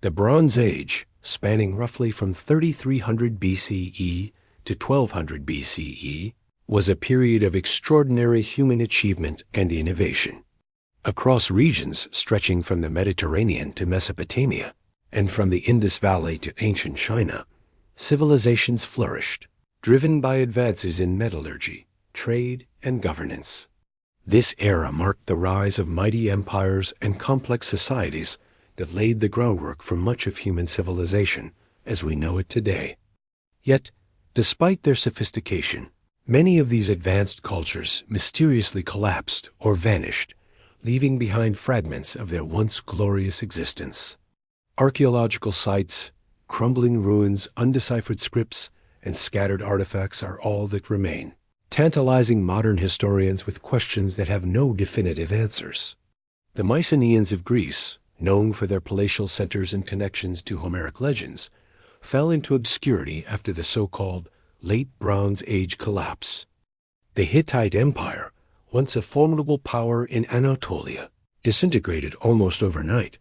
The Bronze Age, spanning roughly from 3300 BCE to 1200 BCE, was a period of extraordinary human achievement and innovation. Across regions stretching from the Mediterranean to Mesopotamia, and from the Indus Valley to ancient China, civilizations flourished, driven by advances in metallurgy, trade, and governance. This era marked the rise of mighty empires and complex societies that laid the groundwork for much of human civilization as we know it today. Yet, despite their sophistication, many of these advanced cultures mysteriously collapsed or vanished, leaving behind fragments of their once glorious existence. Archaeological sites, crumbling ruins, undeciphered scripts, and scattered artifacts are all that remain, tantalizing modern historians with questions that have no definitive answers. The Mycenaeans of Greece, known for their palatial centers and connections to Homeric legends, fell into obscurity after the so-called Late Bronze Age collapse. The Hittite Empire, once a formidable power in Anatolia, disintegrated almost overnight,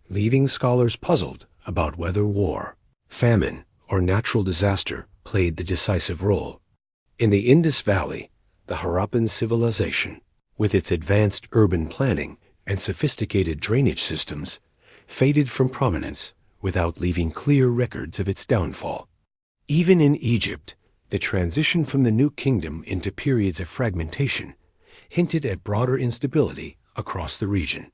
leaving scholars puzzled about whether war, famine, or natural disaster played the decisive role. In the Indus Valley, the Harappan civilization, with its advanced urban planning and sophisticated drainage systems, faded from prominence without leaving clear records of its downfall. Even in Egypt, the transition from the New Kingdom into periods of fragmentation hinted at broader instability across the region.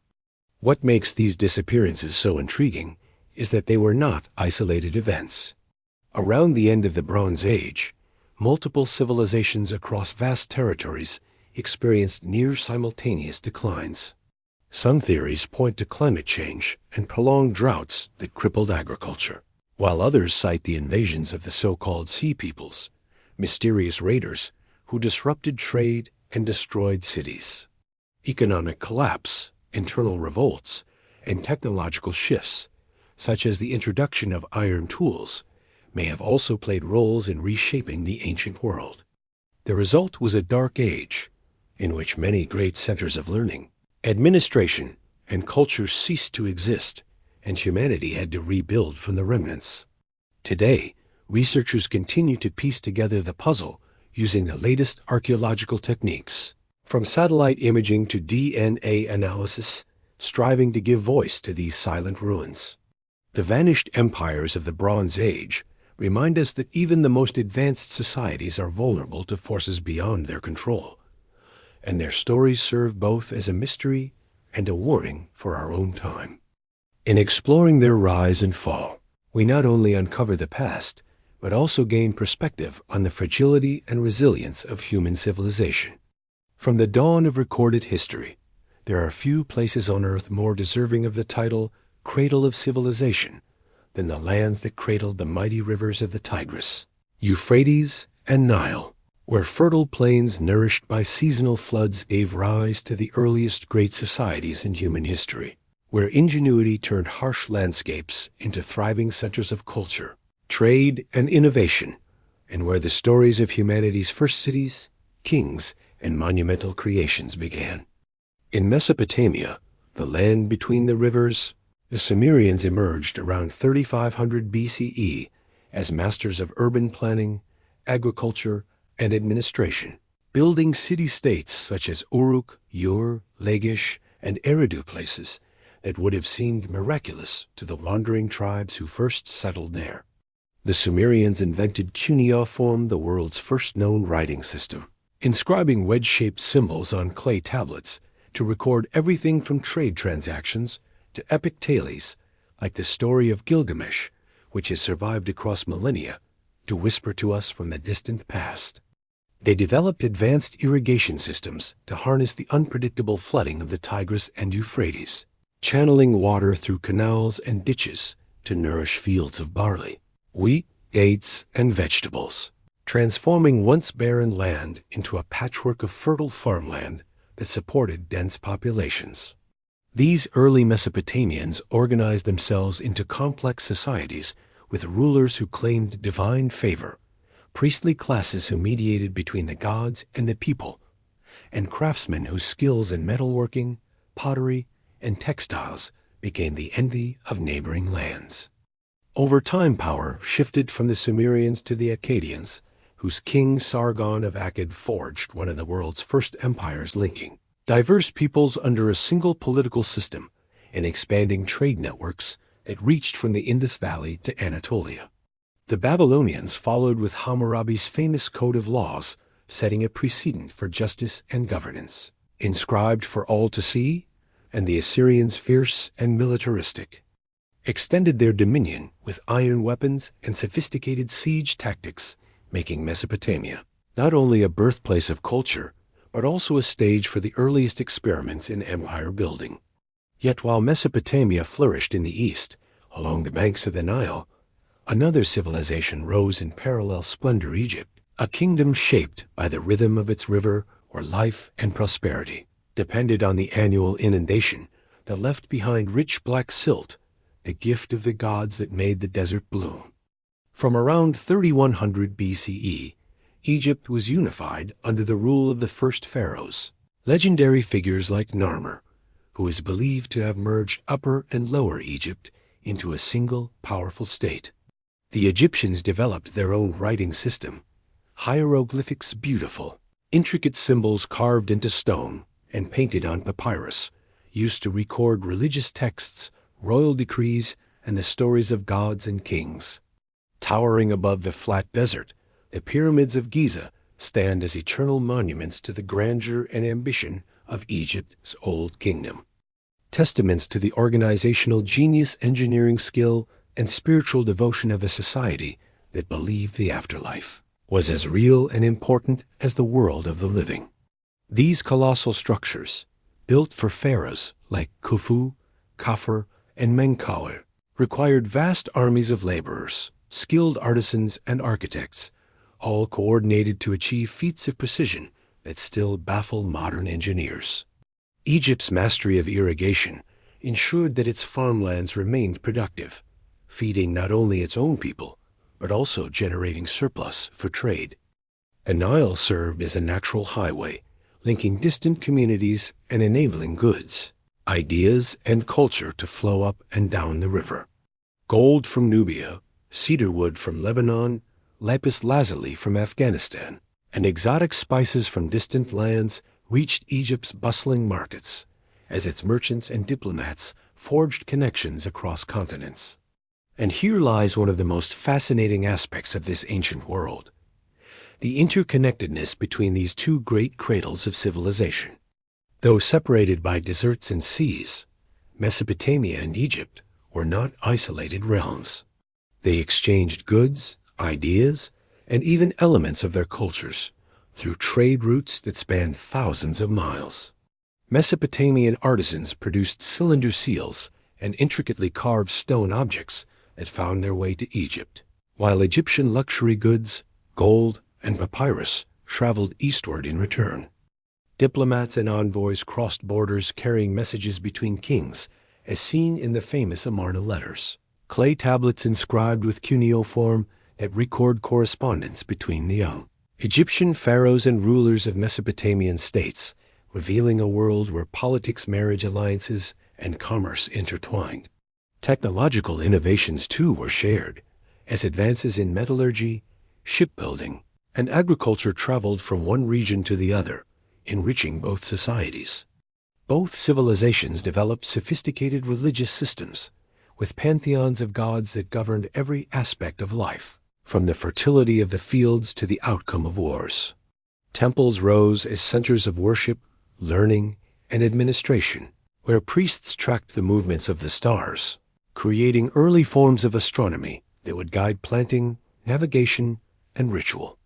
What makes these disappearances so intriguing is that they were not isolated events. Around the end of the Bronze Age, multiple civilizations across vast territories experienced near simultaneous declines. Some theories point to climate change and prolonged droughts that crippled agriculture, while others cite the invasions of the so-called Sea Peoples, mysterious raiders who disrupted trade and destroyed cities. Economic collapse, internal revolts, and technological shifts, such as the introduction of iron tools, may have also played roles in reshaping the ancient world. The result was a dark age, in which many great centers of learning, administration, and culture ceased to exist, and humanity had to rebuild from the remnants. Today, researchers continue to piece together the puzzle using the latest archaeological techniques, from satellite imaging to DNA analysis, striving to give voice to these silent ruins. The vanished empires of the Bronze Age remind us that even the most advanced societies are vulnerable to forces beyond their control, and their stories serve both as a mystery and a warning for our own time. In exploring their rise and fall, we not only uncover the past, but also gain perspective on the fragility and resilience of human civilization. From the dawn of recorded history, there are few places on Earth more deserving of the title Cradle of Civilization than the lands that cradled the mighty rivers of the Tigris, Euphrates, and Nile, where fertile plains nourished by seasonal floods gave rise to the earliest great societies in human history, where ingenuity turned harsh landscapes into thriving centers of culture, trade, and innovation, and where the stories of humanity's first cities, kings, and monumental creations began. In Mesopotamia, the land between the rivers, the Sumerians emerged around 3500 BCE as masters of urban planning, agriculture, and administration, building city-states such as Uruk, Ur, Lagish, and Eridu, places that would have seemed miraculous to the wandering tribes who first settled there. The Sumerians invented cuneiform, the world's first known writing system, inscribing wedge-shaped symbols on clay tablets to record everything from trade transactions to epic tales like the story of Gilgamesh, which has survived across millennia to whisper to us from the distant past. They developed advanced irrigation systems to harness the unpredictable flooding of the Tigris and Euphrates, channeling water through canals and ditches to nourish fields of barley, wheat, dates, and vegetables, transforming once barren land into a patchwork of fertile farmland that supported dense populations. These early Mesopotamians organized themselves into complex societies with rulers who claimed divine favor, priestly classes who mediated between the gods and the people, and craftsmen whose skills in metalworking, pottery, and textiles became the envy of neighboring lands. Over time, power shifted from the Sumerians to the Akkadians, whose king Sargon of Akkad forged one of the world's first empires, linking diverse peoples under a single political system and expanding trade networks that reached from the Indus Valley to Anatolia. The Babylonians followed with Hammurabi's famous code of laws, setting a precedent for justice and governance, inscribed for all to see, and the Assyrians, fierce and militaristic, extended their dominion with iron weapons and sophisticated siege tactics, making Mesopotamia not only a birthplace of culture, but also a stage for the earliest experiments in empire building. Yet while Mesopotamia flourished in the east, along the banks of the Nile, another civilization rose in parallel splendor: Egypt, a kingdom shaped by the rhythm of its river, where life and prosperity depended on the annual inundation that left behind rich black silt, the gift of the gods that made the desert bloom. From around 3100 BCE, Egypt was unified under the rule of the first pharaohs, legendary figures like Narmer, who is believed to have merged Upper and Lower Egypt into a single powerful state. The Egyptians developed their own writing system, hieroglyphics, beautiful, intricate symbols carved into stone and painted on papyrus, used to record religious texts, royal decrees, and the stories of gods and kings. Towering above the flat desert, the pyramids of Giza stand as eternal monuments to the grandeur and ambition of Egypt's old kingdom, testaments to the organizational genius, engineering skill, and spiritual devotion of a society that believed the afterlife was as real and important as the world of the living. These colossal structures, built for pharaohs like Khufu, Khafre, and Menkaure, required vast armies of laborers, skilled artisans, and architects, all coordinated to achieve feats of precision that still baffle modern engineers. Egypt's mastery of irrigation ensured that its farmlands remained productive, feeding not only its own people, but also generating surplus for trade. A Nile served as a natural highway, linking distant communities and enabling goods, ideas, and culture to flow up and down the river. Gold from Nubia, cedar wood from Lebanon, lapis lazuli from Afghanistan, and exotic spices from distant lands reached Egypt's bustling markets, as its merchants and diplomats forged connections across continents. And here lies one of the most fascinating aspects of this ancient world: the interconnectedness between these two great cradles of civilization. Though separated by deserts and seas, Mesopotamia and Egypt were not isolated realms. They exchanged goods, ideas, and even elements of their cultures through trade routes that spanned thousands of miles. Mesopotamian artisans produced cylinder seals and intricately carved stone objects that found their way to Egypt, while Egyptian luxury goods, gold, and papyrus traveled eastward in return. Diplomats and envoys crossed borders carrying messages between kings, as seen in the famous Amarna letters, clay tablets inscribed with cuneiform that record correspondence between the young Egyptian pharaohs and rulers of Mesopotamian states, revealing a world where politics, marriage alliances, and commerce intertwined. Technological innovations, too, were shared, as advances in metallurgy, shipbuilding, and agriculture traveled from one region to the other, enriching both societies. Both civilizations developed sophisticated religious systems, with pantheons of gods that governed every aspect of life, from the fertility of the fields to the outcome of wars. Temples rose as centers of worship, learning, and administration, where priests tracked the movements of the stars, creating early forms of astronomy that would guide planting, navigation, and ritual.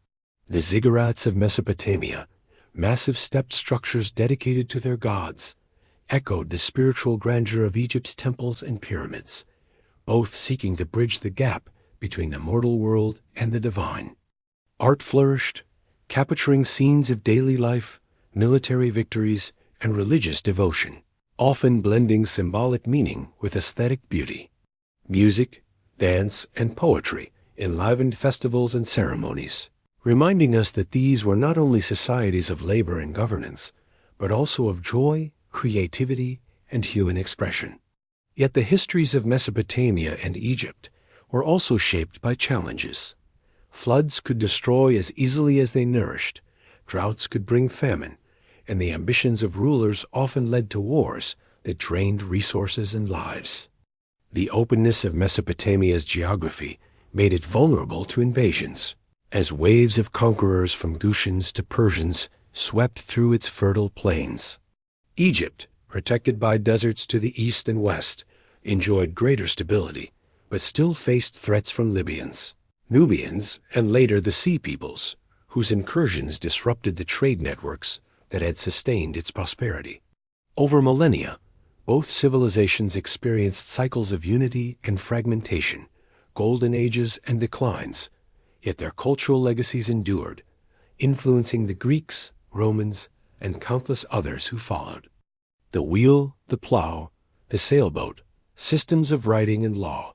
The ziggurats of Mesopotamia, massive stepped structures dedicated to their gods, echoed the spiritual grandeur of Egypt's temples and pyramids, both seeking to bridge the gap between the mortal world and the divine. Art flourished, capturing scenes of daily life, military victories, and religious devotion, often blending symbolic meaning with aesthetic beauty. Music, dance, and poetry enlivened festivals and ceremonies, reminding us that these were not only societies of labor and governance, but also of joy, creativity, and human expression. Yet the histories of Mesopotamia and Egypt were also shaped by challenges. Floods could destroy as easily as they nourished, droughts could bring famine, and the ambitions of rulers often led to wars that drained resources and lives. The openness of Mesopotamia's geography made it vulnerable to invasions, as waves of conquerors from Gutians to Persians swept through its fertile plains. Egypt, protected by deserts to the east and west, enjoyed greater stability, but still faced threats from Libyans, Nubians, and later the Sea Peoples, whose incursions disrupted the trade networks that had sustained its prosperity. Over millennia, both civilizations experienced cycles of unity and fragmentation, golden ages and declines, yet their cultural legacies endured, influencing the Greeks, Romans, and countless others who followed. The wheel, the plow, the sailboat, systems of writing and law,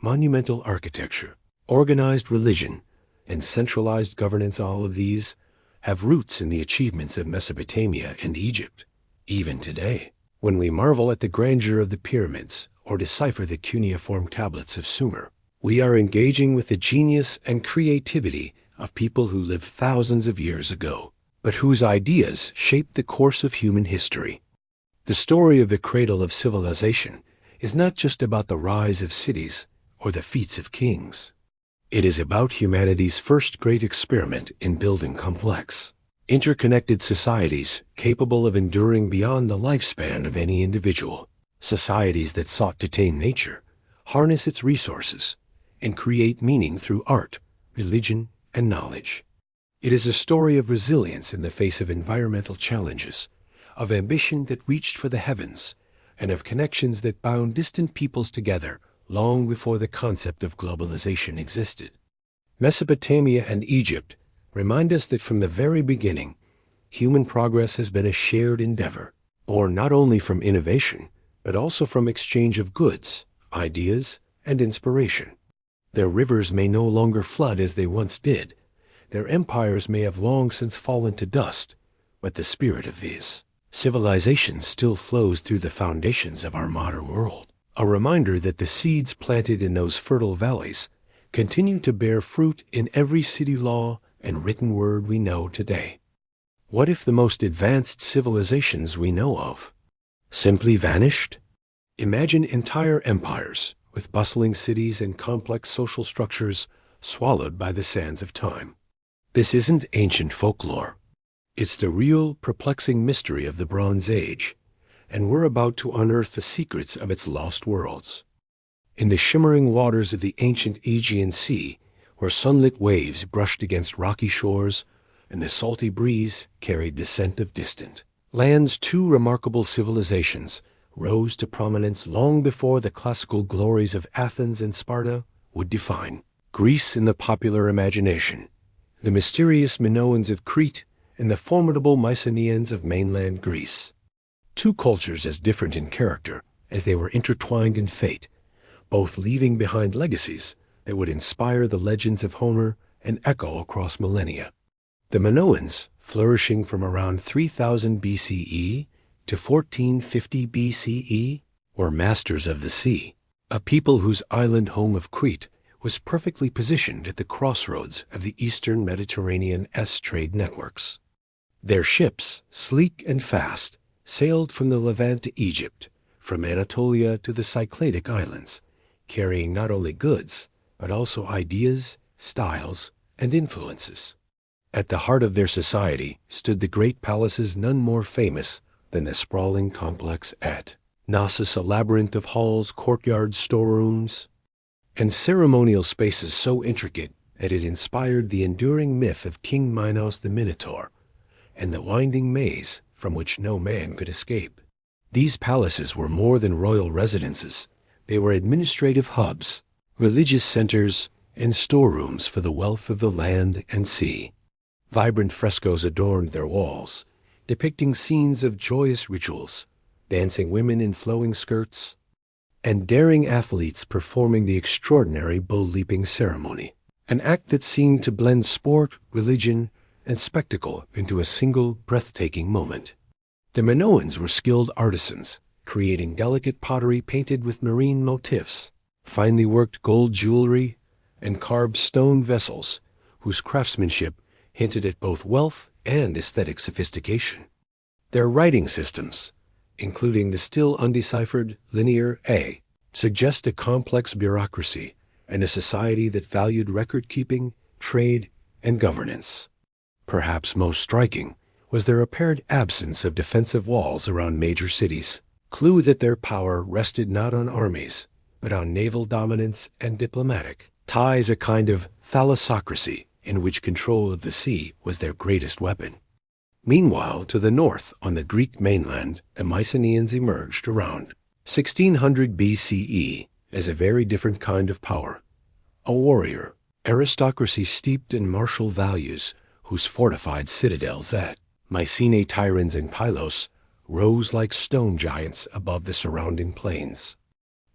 monumental architecture, organized religion, and centralized governance, all of these have roots in the achievements of Mesopotamia and Egypt. Even today, when we marvel at the grandeur of the pyramids or decipher the cuneiform tablets of Sumer, we are engaging with the genius and creativity of people who lived thousands of years ago, but whose ideas shaped the course of human history. The story of the cradle of civilization is not just about the rise of cities or the feats of kings. It is about humanity's first great experiment in building complex, interconnected societies capable of enduring beyond the lifespan of any individual, societies that sought to tame nature, harness its resources, and create meaning through art, religion, and knowledge. It is a story of resilience in the face of environmental challenges, of ambition that reached for the heavens, and of connections that bound distant peoples together long before the concept of globalization existed. Mesopotamia and Egypt remind us that from the very beginning, human progress has been a shared endeavor, born not only from innovation, but also from exchange of goods, ideas, and inspiration. Their rivers may no longer flood as they once did. Their empires may have long since fallen to dust, but the spirit of these civilizations still flows through the foundations of our modern world, a reminder that the seeds planted in those fertile valleys continue to bear fruit in every city law and written word we know today. What if the most advanced civilizations we know of simply vanished? Imagine entire empires with bustling cities and complex social structures swallowed by the sands of time. This isn't ancient folklore. It's the real, perplexing mystery of the Bronze Age, and we're about to unearth the secrets of its lost worlds. In the shimmering waters of the ancient Aegean Sea, where sunlit waves brushed against rocky shores and the salty breeze carried the scent of distant lands, two remarkable civilizations rose to prominence long before the classical glories of Athens and Sparta would define Greece in the popular imagination, the mysterious Minoans of Crete and the formidable Mycenaeans of mainland Greece. Two cultures as different in character as they were intertwined in fate, both leaving behind legacies that would inspire the legends of Homer and echo across millennia. The Minoans, flourishing from around 3000 BCE to 1450 BCE, were masters of the sea, a people whose island home of Crete was perfectly positioned at the crossroads of the eastern Mediterranean trade networks. Their ships, sleek and fast, sailed from the Levant to Egypt, from Anatolia to the Cycladic Islands, carrying not only goods, but also ideas, styles, and influences. At the heart of their society stood the great palaces none more famous than the sprawling complex at Knossos, a labyrinth of halls, courtyards, storerooms, and ceremonial spaces so intricate that it inspired the enduring myth of King Minos the Minotaur and the winding maze from which no man could escape. These palaces were more than royal residences. They were administrative hubs, religious centers, and storerooms for the wealth of the land and sea. Vibrant frescoes adorned their walls, depicting scenes of joyous rituals, dancing women in flowing skirts, and daring athletes performing the extraordinary bull-leaping ceremony, an act that seemed to blend sport, religion, and spectacle into a single breathtaking moment. The Minoans were skilled artisans, creating delicate pottery painted with marine motifs, finely worked gold jewelry, and carved stone vessels whose craftsmanship hinted at both wealth and aesthetic sophistication. Their writing systems, including the still undeciphered Linear A, suggest a complex bureaucracy and a society that valued record-keeping, trade, and governance. Perhaps most striking was their apparent absence of defensive walls around major cities, clue that their power rested not on armies, but on naval dominance and diplomatic ties, a kind of thalassocracy in which control of the sea was their greatest weapon. Meanwhile, to the north, on the Greek mainland, the Mycenaeans emerged around 1600 BCE as a very different kind of power, a warrior aristocracy steeped in martial values whose fortified citadels at Mycenae, Tyrans, and Pylos rose like stone giants above the surrounding plains.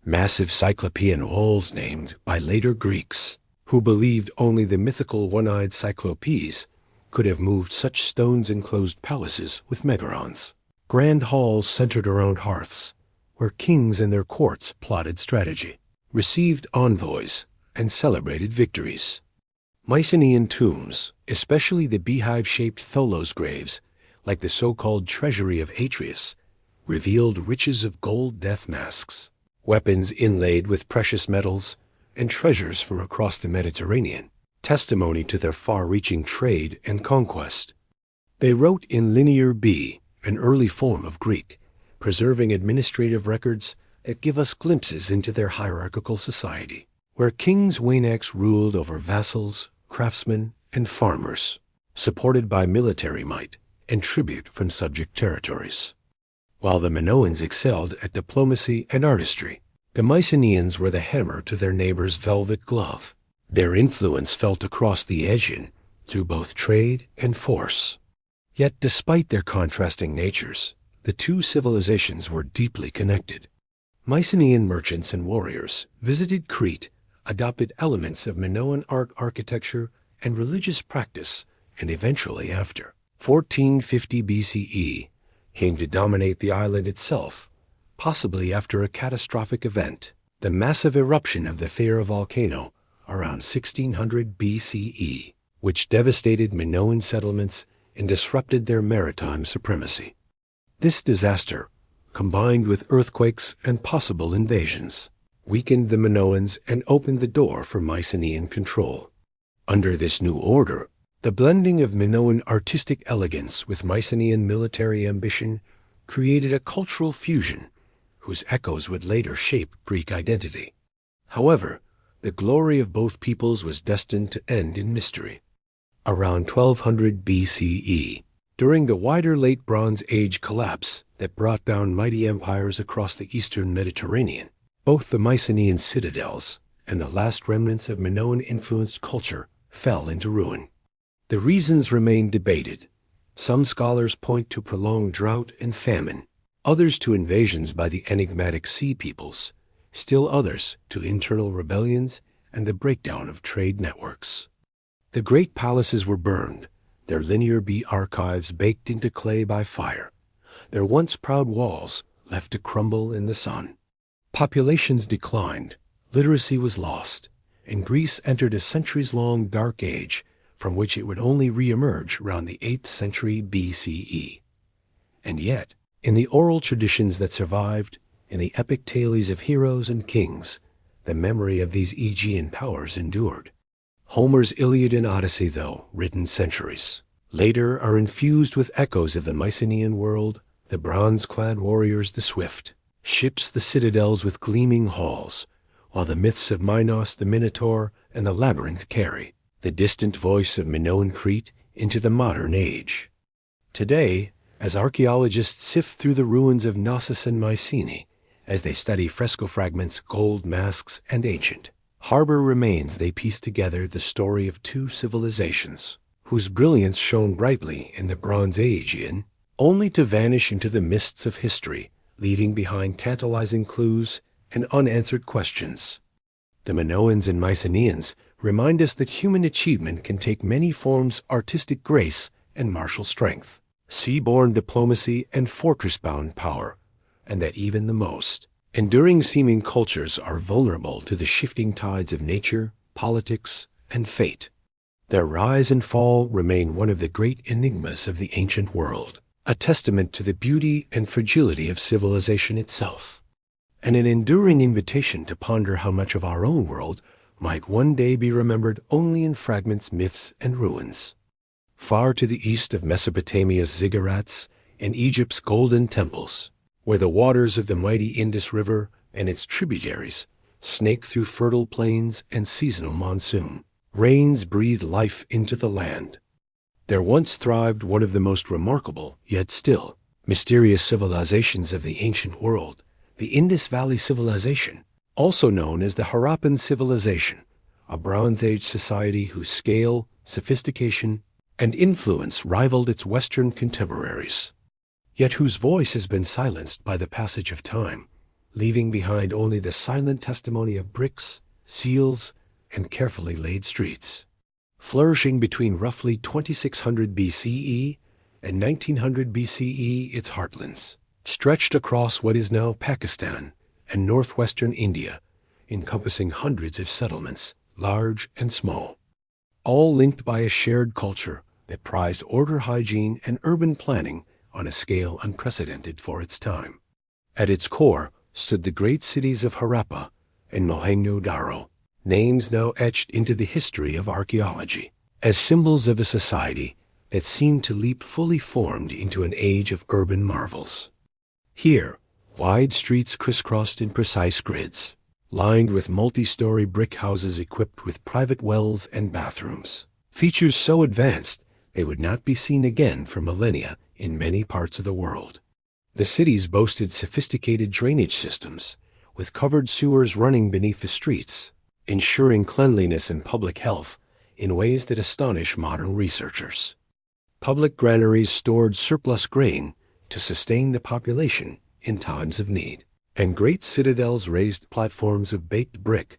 Massive cyclopean walls named by later Greeks, who believed only the mythical one-eyed Cyclopes could have moved such stones-enclosed palaces with megarons. Grand halls centered around hearths, where kings and their courts plotted strategy, received envoys, and celebrated victories. Mycenaean tombs, especially the beehive-shaped tholos graves, like the so-called treasury of Atreus, revealed riches of gold death masks, weapons inlaid with precious metals, and treasures from across the Mediterranean, testimony to their far-reaching trade and conquest. They wrote in Linear B, an early form of Greek, preserving administrative records that give us glimpses into their hierarchical society, where kings Wainax ruled over vassals, craftsmen, and farmers, supported by military might and tribute from subject territories. While the Minoans excelled at diplomacy and artistry, the Mycenaeans were the hammer to their neighbors' velvet glove. Their influence felt across the Aegean through both trade and force. Yet despite their contrasting natures, the two civilizations were deeply connected. Mycenaean merchants and warriors visited Crete, adopted elements of Minoan architecture and religious practice, and eventually after 1450 BCE came to dominate the island itself, possibly after a catastrophic event, the massive eruption of the Thera volcano around 1600 BCE, which devastated Minoan settlements and disrupted their maritime supremacy. This disaster, combined with earthquakes and possible invasions, weakened the Minoans and opened the door for Mycenaean control. Under this new order, the blending of Minoan artistic elegance with Mycenaean military ambition created a cultural fusion whose echoes would later shape Greek identity. However, the glory of both peoples was destined to end in mystery. Around 1200 BCE, during the wider Late Bronze Age collapse that brought down mighty empires across the eastern Mediterranean, both the Mycenaean citadels and the last remnants of Minoan-influenced culture fell into ruin. The reasons remain debated. Some scholars point to prolonged drought and famine, others to invasions by the enigmatic sea peoples, still others to internal rebellions and the breakdown of trade networks. The great palaces were burned, their Linear B archives baked into clay by fire, their once proud walls left to crumble in the sun. Populations declined, literacy was lost, and Greece entered a centuries-long dark age from which it would only re-emerge around the 8th century BCE. And yet, in the oral traditions that survived, in the epic tales of heroes and kings, the memory of these Aegean powers endured. Homer's Iliad and Odyssey, though written centuries later, are infused with echoes of the Mycenaean world, the bronze-clad warriors the swift, ships the citadels with gleaming halls, while the myths of Minos the Minotaur and the Labyrinth carry the distant voice of Minoan Crete into the modern age. Today, as archaeologists sift through the ruins of Knossos and Mycenae, as they study fresco fragments, gold masks, and ancient harbor remains, they piece together the story of two civilizations, whose brilliance shone brightly in the Bronze Age only to vanish into the mists of history, leaving behind tantalizing clues and unanswered questions. The Minoans and Mycenaeans remind us that human achievement can take many forms: artistic grace and martial strength, sea-borne diplomacy and fortress-bound power, and that even the most enduring seeming cultures are vulnerable to the shifting tides of nature, politics, and fate. Their rise and fall remain one of the great enigmas of the ancient world, a testament to the beauty and fragility of civilization itself, and an enduring invitation to ponder how much of our own world might one day be remembered only in fragments, myths, and ruins. Far to the east of Mesopotamia's ziggurats and Egypt's golden temples, where the waters of the mighty Indus River and its tributaries snake through fertile plains and seasonal monsoon, rains breathe life into the land. There once thrived one of the most remarkable, yet still mysterious civilizations of the ancient world, the Indus Valley Civilization, also known as the Harappan Civilization, a Bronze Age society whose scale, sophistication, and influence rivaled its Western contemporaries, yet whose voice has been silenced by the passage of time, leaving behind only the silent testimony of bricks, seals, and carefully laid streets. Flourishing between roughly 2600 BCE and 1900 BCE, its heartlands stretched across what is now Pakistan and northwestern India, encompassing hundreds of settlements, large and small, all linked by a shared culture that prized order, hygiene, and urban planning on a scale unprecedented for its time. At its core stood the great cities of Harappa and Mohenjo-Daro, names now etched into the history of archaeology as symbols of a society that seemed to leap fully formed into an age of urban marvels. Here, wide streets crisscrossed in precise grids, lined with multi-story brick houses equipped with private wells and bathrooms, features so advanced they would not be seen again for millennia in many parts of the world. The cities boasted sophisticated drainage systems, with covered sewers running beneath the streets, ensuring cleanliness and public health in ways that astonish modern researchers. Public granaries stored surplus grain to sustain the population in times of need, and great citadels raised platforms of baked brick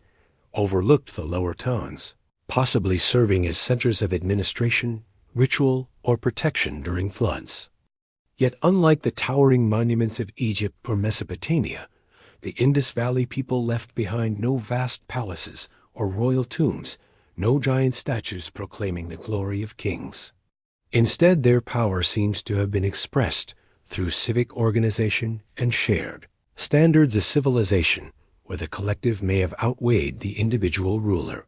overlooked the lower towns, possibly serving as centers of administration, ritual, or protection during floods. Yet unlike the towering monuments of Egypt or Mesopotamia, the Indus Valley people left behind no vast palaces or royal tombs, no giant statues proclaiming the glory of kings. Instead, their power seems to have been expressed through civic organization and shared standards of civilization, where the collective may have outweighed the individual ruler.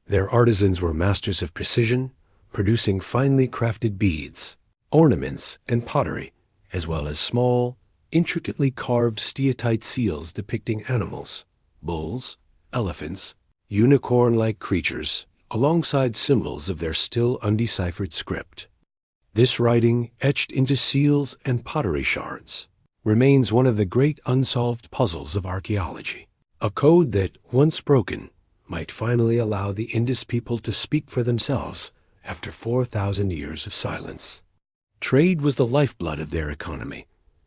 Their artisans were masters of precision, producing finely crafted beads, ornaments, and pottery, as well as small, intricately carved steatite seals depicting animals, bulls, elephants, unicorn-like creatures, alongside symbols of their still undeciphered script. This writing, etched into seals and pottery shards, remains one of the great unsolved puzzles of archaeology, a code that, once broken, might finally allow the Indus people to speak for themselves after 4,000 years of silence. Trade was the lifeblood of their economy,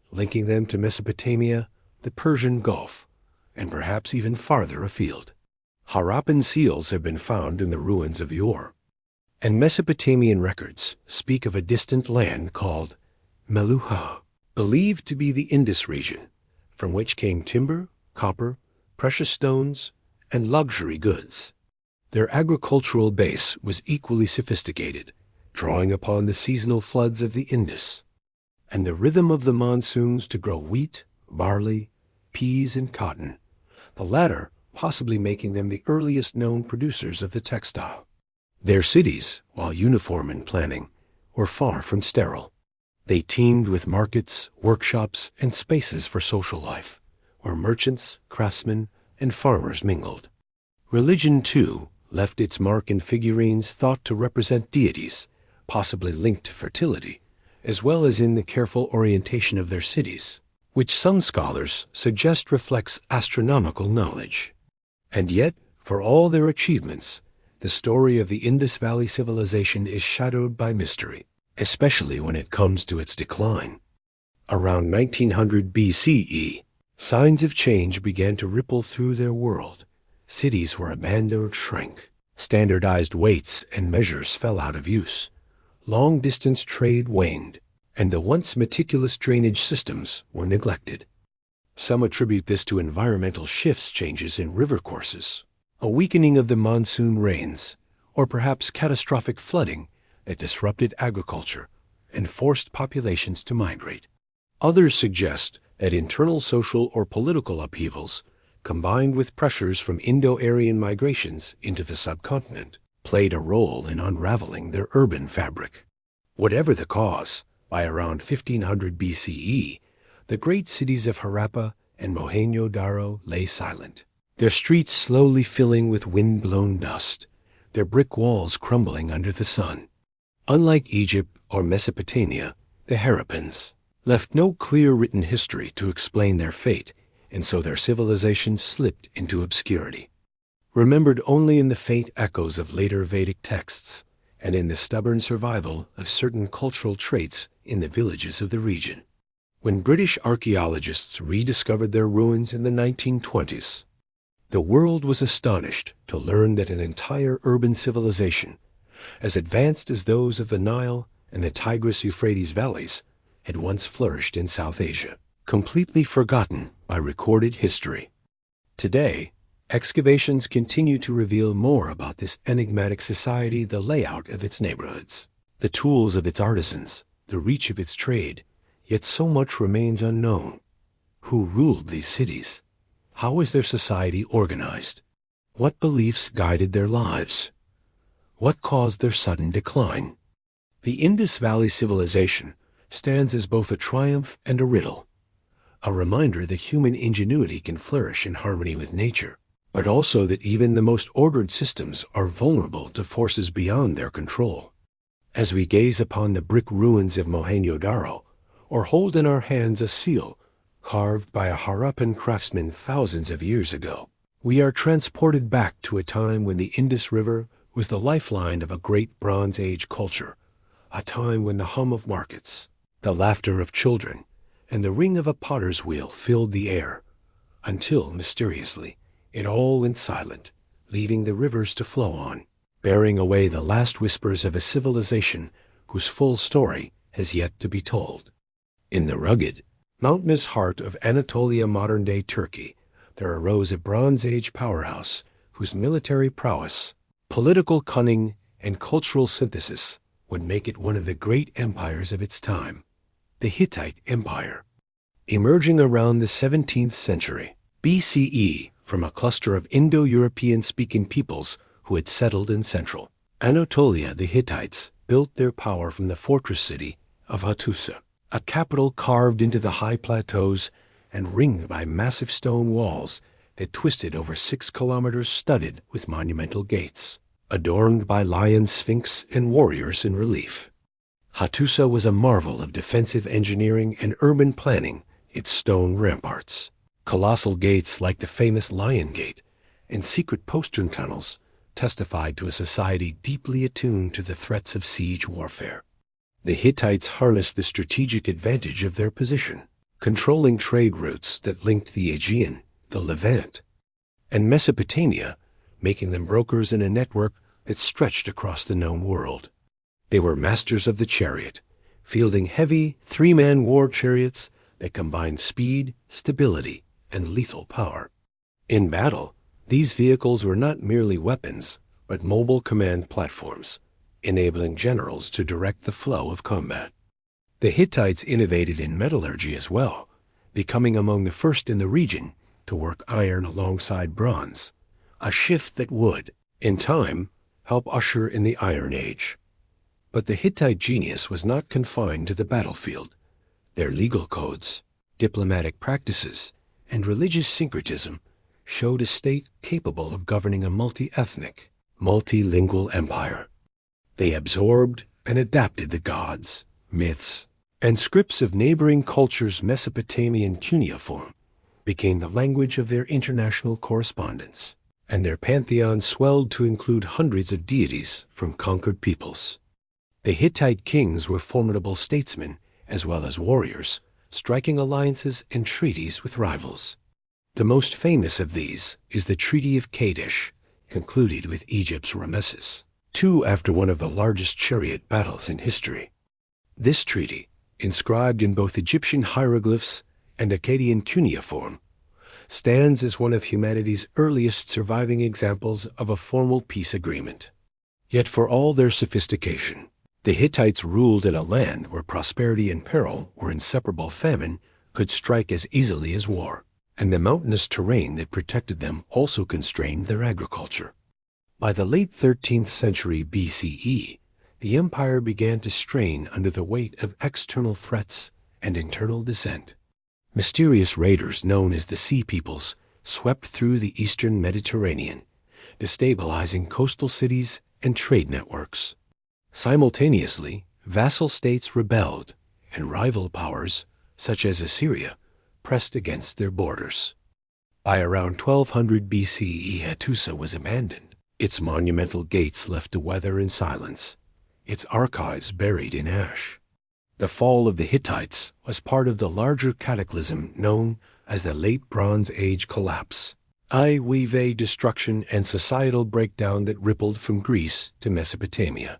linking them to Mesopotamia, the Persian Gulf, and perhaps even farther afield. Harappan seals have been found in the ruins of Ur, and Mesopotamian records speak of a distant land called Meluha, believed to be the Indus region, from which came timber, copper, precious stones, and luxury goods. Their agricultural base was equally sophisticated, drawing upon the seasonal floods of the Indus and the rhythm of the monsoons to grow wheat, barley, peas, and cotton, the latter possibly making them the earliest known producers of the textile. Their cities, while uniform in planning, were far from sterile. They teemed with markets, workshops, and spaces for social life, where merchants, craftsmen, and farmers mingled. Religion, too, left its mark in figurines thought to represent deities, possibly linked to fertility, as well as in the careful orientation of their cities, which some scholars suggest reflects astronomical knowledge. And yet, for all their achievements, the story of the Indus Valley Civilization is shadowed by mystery, especially when it comes to its decline. Around 1900 BCE, signs of change began to ripple through their world. Cities were abandoned or shrank. Standardized weights and measures fell out of use. Long-distance trade waned, and the once meticulous drainage systems were neglected. Some attribute this to environmental shifts, changes in river courses, a weakening of the monsoon rains, or perhaps catastrophic flooding that disrupted agriculture and forced populations to migrate. Others suggest that internal social or political upheavals, combined with pressures from Indo-Aryan migrations into the subcontinent, played a role in unraveling their urban fabric. Whatever the cause, by around 1500 BCE, the great cities of Harappa and Mohenjo-Daro lay silent, their streets slowly filling with wind-blown dust, their brick walls crumbling under the sun. Unlike Egypt or Mesopotamia, the Harappans left no clear written history to explain their fate, and so their civilization slipped into obscurity, remembered only in the faint echoes of later Vedic texts and in the stubborn survival of certain cultural traits in the villages of the region. When British archaeologists rediscovered their ruins in the 1920s, the world was astonished to learn that an entire urban civilization, as advanced as those of the Nile and the Tigris-Euphrates valleys, had once flourished in South Asia, completely forgotten by recorded history. Today, excavations continue to reveal more about this enigmatic society, the layout of its neighborhoods, the tools of its artisans, the reach of its trade, yet so much remains unknown. Who ruled these cities? How was their society organized? What beliefs guided their lives? What caused their sudden decline? The Indus Valley Civilization stands as both a triumph and a riddle, a reminder that human ingenuity can flourish in harmony with nature, but also that even the most ordered systems are vulnerable to forces beyond their control. As we gaze upon the brick ruins of Mohenjo-Daro, or hold in our hands a seal carved by a Harappan craftsman thousands of years ago, we are transported back to a time when the Indus River was the lifeline of a great Bronze Age culture, a time when the hum of markets, the laughter of children, and the ring of a potter's wheel filled the air, until, mysteriously, it all went silent, leaving the rivers to flow on, bearing away the last whispers of a civilization whose full story has yet to be told. In the rugged, mountainous heart of Anatolia, modern-day Turkey, there arose a Bronze Age powerhouse whose military prowess, political cunning, and cultural synthesis would make it one of the great empires of its time, the Hittite Empire. Emerging around the 17th century BCE from a cluster of Indo-European-speaking peoples who had settled in central Anatolia, the Hittites built their power from the fortress city of Hattusa, a capital carved into the high plateaus and ringed by massive stone walls that twisted over 6 kilometers, studded with monumental gates, adorned by lion, sphinx, and warriors in relief. Hattusa was a marvel of defensive engineering and urban planning, its stone ramparts, colossal gates like the famous Lion Gate, and secret postern tunnels testified to a society deeply attuned to the threats of siege warfare. The Hittites harnessed the strategic advantage of their position, controlling trade routes that linked the Aegean, the Levant, and Mesopotamia, making them brokers in a network that stretched across the known world. They were masters of the chariot, fielding heavy, three-man war chariots that combined speed, stability, and lethal power. In battle, these vehicles were not merely weapons, but mobile command platforms, enabling generals to direct the flow of combat. The Hittites innovated in metallurgy as well, becoming among the first in the region to work iron alongside bronze, a shift that would, in time, help usher in the Iron Age. But the Hittite genius was not confined to the battlefield. Their legal codes, diplomatic practices, and religious syncretism showed a state capable of governing a multi-ethnic, multilingual empire. They absorbed and adapted the gods, myths, and scripts of neighboring cultures. Mesopotamian cuneiform became the language of their international correspondence, and their pantheon swelled to include hundreds of deities from conquered peoples. The Hittite kings were formidable statesmen as well as warriors, striking alliances and treaties with rivals. The most famous of these is the Treaty of Kadesh, concluded with Egypt's Ramesses II after one of the largest chariot battles in history. This treaty, inscribed in both Egyptian hieroglyphs and Akkadian cuneiform, stands as one of humanity's earliest surviving examples of a formal peace agreement. Yet for all their sophistication, the Hittites ruled in a land where prosperity and peril or inseparable famine could strike as easily as war, and the mountainous terrain that protected them also constrained their agriculture. By the late 13th century BCE, the empire began to strain under the weight of external threats and internal dissent. Mysterious raiders known as the Sea Peoples swept through the eastern Mediterranean, destabilizing coastal cities and trade networks. Simultaneously, vassal states rebelled, and rival powers, such as Assyria, pressed against their borders. By around 1200 BCE, Hattusa was abandoned, its monumental gates left to weather in silence, its archives buried in ash. The fall of the Hittites was part of the larger cataclysm known as the Late Bronze Age collapse, i.e. destruction and societal breakdown that rippled from Greece to Mesopotamia.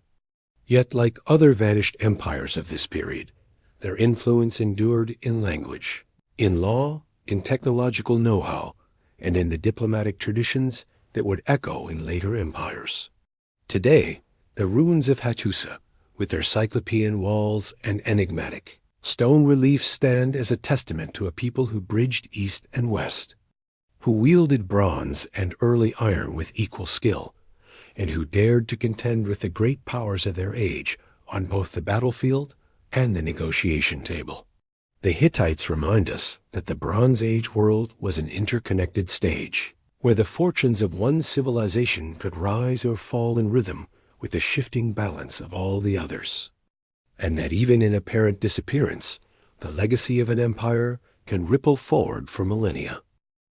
Yet, like other vanished empires of this period, their influence endured in language, in law, in technological know-how, and in the diplomatic traditions that would echo in later empires. Today, the ruins of Hattusa, with their cyclopean walls and enigmatic stone reliefs, stand as a testament to a people who bridged east and west, who wielded bronze and early iron with equal skill, and who dared to contend with the great powers of their age on both the battlefield and the negotiation table. The Hittites remind us that the Bronze Age world was an interconnected stage, where the fortunes of one civilization could rise or fall in rhythm with the shifting balance of all the others, and that even in apparent disappearance, the legacy of an empire can ripple forward for millennia.